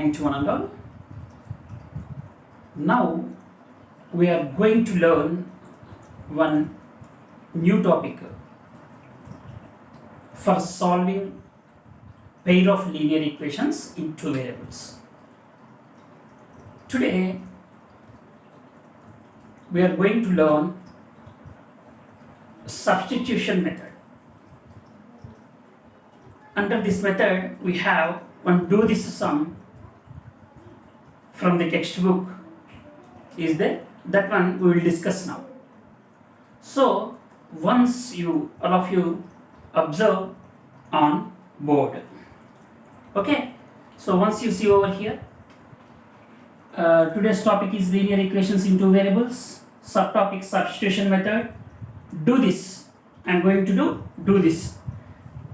morning to one and all. Now we are going to learn one new topic for solving pair of linear equations in two variables. Today we are going to learn substitution method. Under this method we have one do this sum from the textbook is there, that one we will discuss now. So once all of you observe on board, okay, so once you see over here, today's topic is linear equations in two variables, subtopic substitution method. Do this, I am going to do this.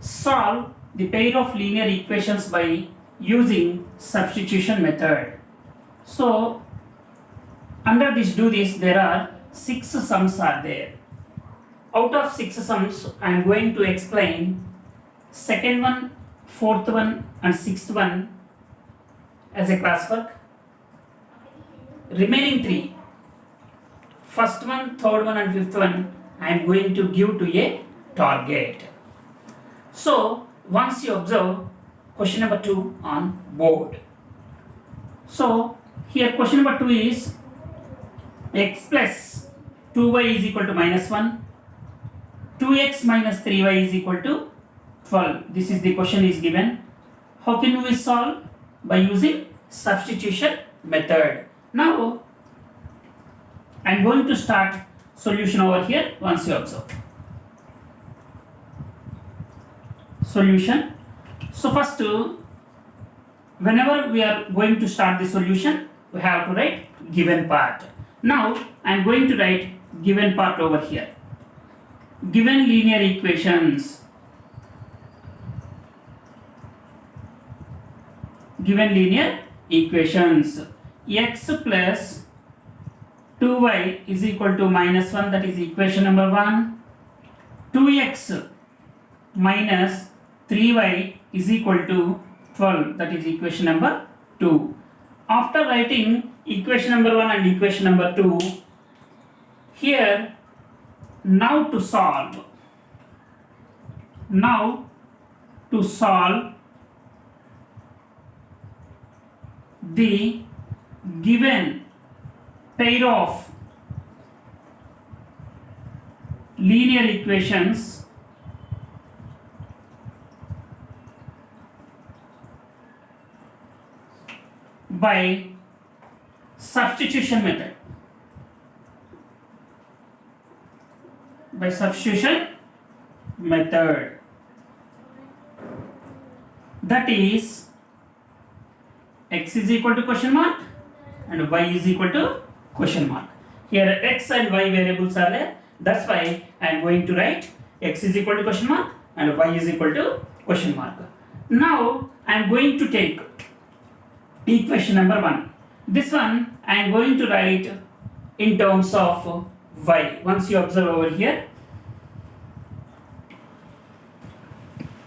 Solve the pair of linear equations by using substitution method. So under this do this, there are 6 sums are there. Out of 6 sums I am going to explain second one, fourth one and sixth one as a classwork. Remaining 3, first one, third one and fifth one, I am going to give to a target. So once you observe question number 2 on board. So here question number 2 is x plus 2y is equal to minus 1, 2x minus 3y is equal to 12. This is the question is given. How can we solve? By using substitution method. Now I am going to start solution over here once you observe. Solution. So first, whenever we are going to start the solution, we have to write given part. Now I am going to write given part over here. Given linear equations. Given linear equations. X plus 2y is equal to minus 1, that is equation number 1. 2x minus 3y is equal to 12, that is equation number 2. After writing equation number 1 and equation number 2, here now to solve the given pair of linear equations by substitution method. By substitution method, that is x is equal to question mark and y is equal to question mark. Here x and y variables are there, that's why I am going to write x is equal to question mark and y is equal to question mark. Now I am going to take equation number 1. This one I am going to write in terms of y. Once you observe over here,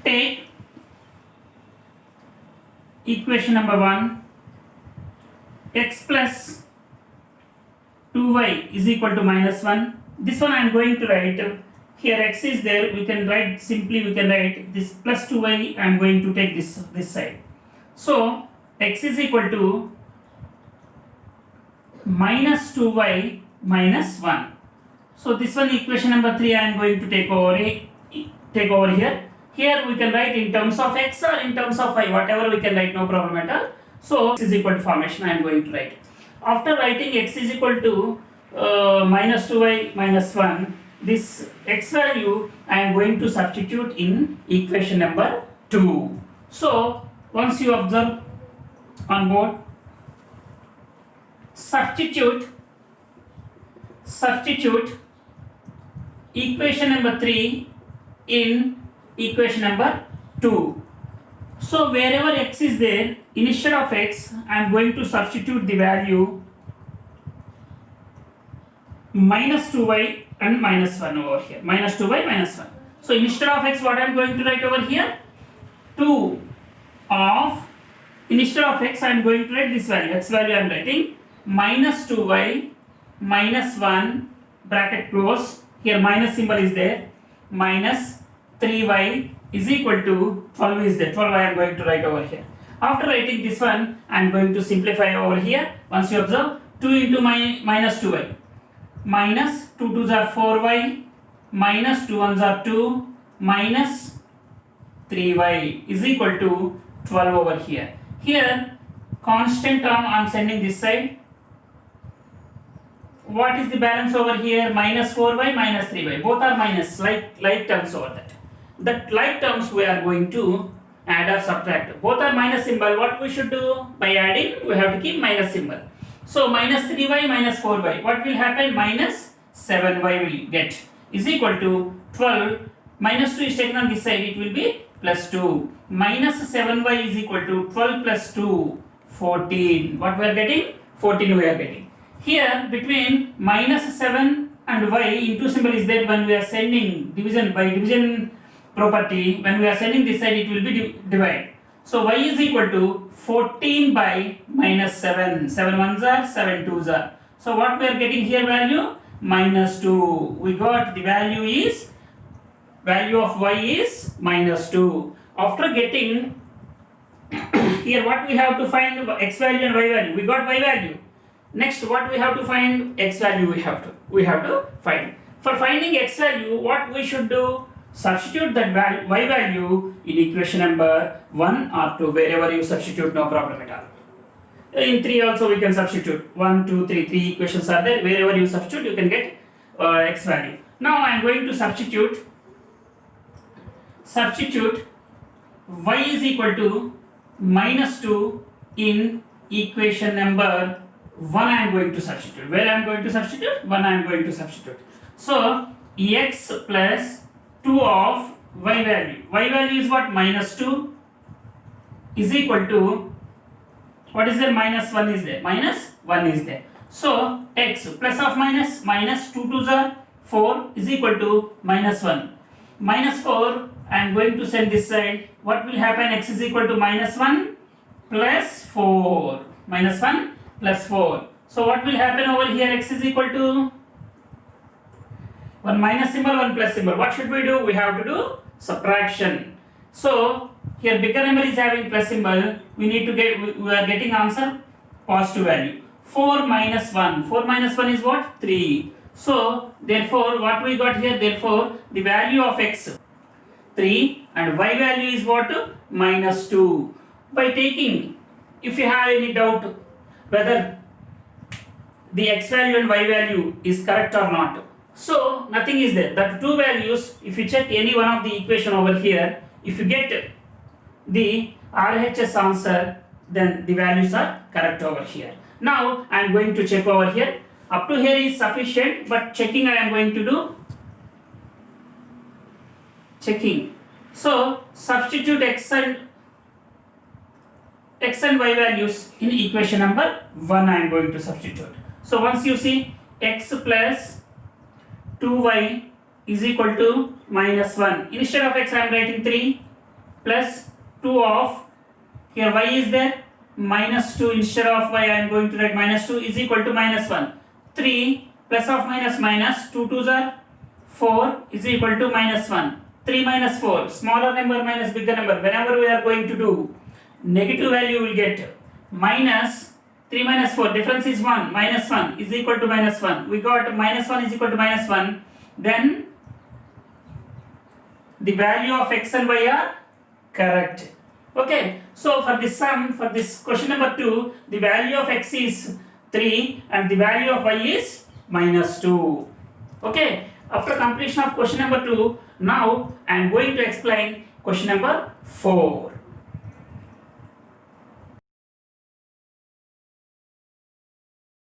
take equation number 1, x plus 2y is equal to minus 1. This one I am going to write, here x is there, we can write this plus 2y, I am going to take this side. So x is equal to minus 2y minus 1. So this one equation number 3 I am going to take over here. Here we can write in terms of x or in terms of y, whatever we can write, no problem at all. So x is equal to formation I am going to write. After writing x is equal to minus 2y minus 1, this x value I am going to substitute in equation number 2. So once you observe on board, substitute equation number 3 in equation number 2. So wherever x is there, instead of x I am going to substitute the value minus 2y and minus 1 over here. Minus 2y minus 1. So instead of x, what I am going to write over here? 2 of instead of x I am going to write this value, x value I am writing minus 2y minus 1 bracket close, here minus symbol is there, minus 3y is equal to 12 is there, 12 I am going to write over here. After writing this one, I am going to simplify over here. Once you observe, 2 into minus 2y, minus 2 2s are 4y, minus 2 1s are 2, minus 3y is equal to 12 over here. Here, constant term I am sending this side. What is the balance over here? Minus 4y, minus 3y. Both are minus, like terms over that. That like terms we are going to add or subtract. Both are minus symbol. What we should do? By adding, we have to keep minus symbol. So minus 3y minus 4y. What will happen? Minus 7y will get is equal to 12. Minus 2 is taken on this side. It will be plus 2. Minus 7y is equal to 12 plus 2, 14. What we are getting? 14 we are getting. Here between minus 7 and y, into symbol is there when we are sending division by division property. When we are sending this side, it will be divided. So y is equal to 14 by minus 7. 7 1s are, 7 2s are. So what we are getting here value? Minus 2. We got the value of y is minus 2. After getting here, what we have to find? X value and y value. We got y value. Next, what we have to find? X value we have to find. For finding x value, what we should do? Substitute that y value in equation number 1 or 2, wherever you substitute, no problem at all. In 3 also we can substitute. 1, 2, 3, 3 equations are there. Wherever you substitute, you can get x value. Now I am going to substitute y is equal to minus 2 in equation number 1 I am going to substitute. Where I am going to substitute? 1 I am going to substitute. So x plus 2 of y value. Y value is what? Minus 2 is equal to, what is there? Minus 1 is there. Minus 1 is there. So x plus of minus, minus 2 2s are 4 is equal to minus 1. Minus 4, I am going to send this side. What will happen? X is equal to minus 1 plus 4. Minus 1 plus 4. So what will happen over here? X is equal to 1 minus symbol, 1 plus symbol. What should we do? We have to do subtraction. So here bigger number is having plus symbol. We need to get, we are getting answer positive value. 4 minus 1. 4 minus 1 is what? 3. So therefore what we got here? Therefore the value of x 3 and y value is what? Minus 2. By taking, if you have any doubt whether the x value and y value is correct or not, so nothing is there. That two values, if you check any one of the equation over here, if you get the RHS answer, then the values are correct over here. Now I am going to check over here. Up to here is sufficient, but checking I am going to do. Checking. So substitute x and y values in equation number 1 I am going to substitute. So once you see x plus 2y is equal to minus 1. Instead of x I am writing 3 plus 2 of, here y is there, minus 2 instead of y I am going to write minus 2 is equal to minus 1. 3 plus of minus minus, 2 2s are 4 is equal to minus 1. 3 minus 4, smaller number minus bigger number. Whenever we are going to do, negative value will get minus 3 minus 4, difference is 1, minus 1 is equal to minus 1. We got minus 1 is equal to minus 1. Then the value of x and y are correct. Okay, so for this sum, for this question number 2, the value of x is 3 and the value of y is minus 2. Okay, after completion of question number 2, now I am going to explain question number 4.